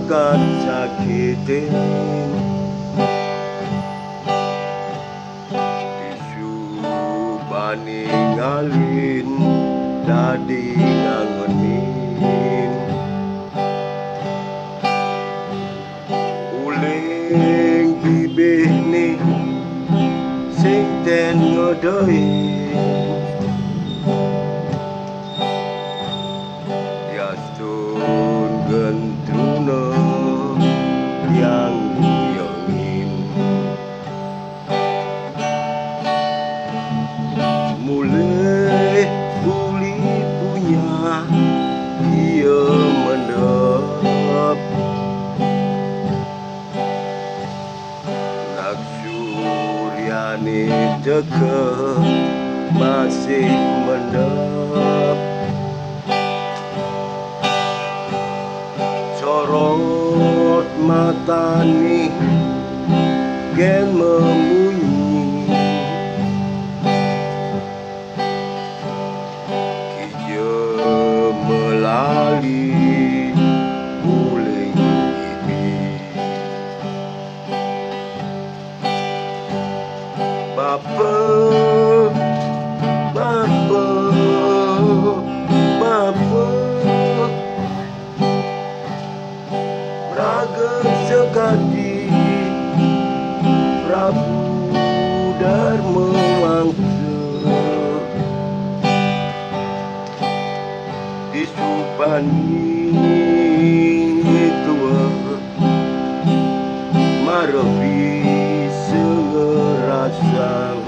jagat sakitin bisu paningalin dadi ngangenin uling bibih nih sing ten ngodoi yastun gentuna yang yongin mulai uli punya ia mendap Suryani teka masih mendap sorot matani gen membunyi kija melali uling ini Bapa, Bapa, Bapa Raga sekati Prabu Dharma Wangsa Disupani tua Maravi sengerasang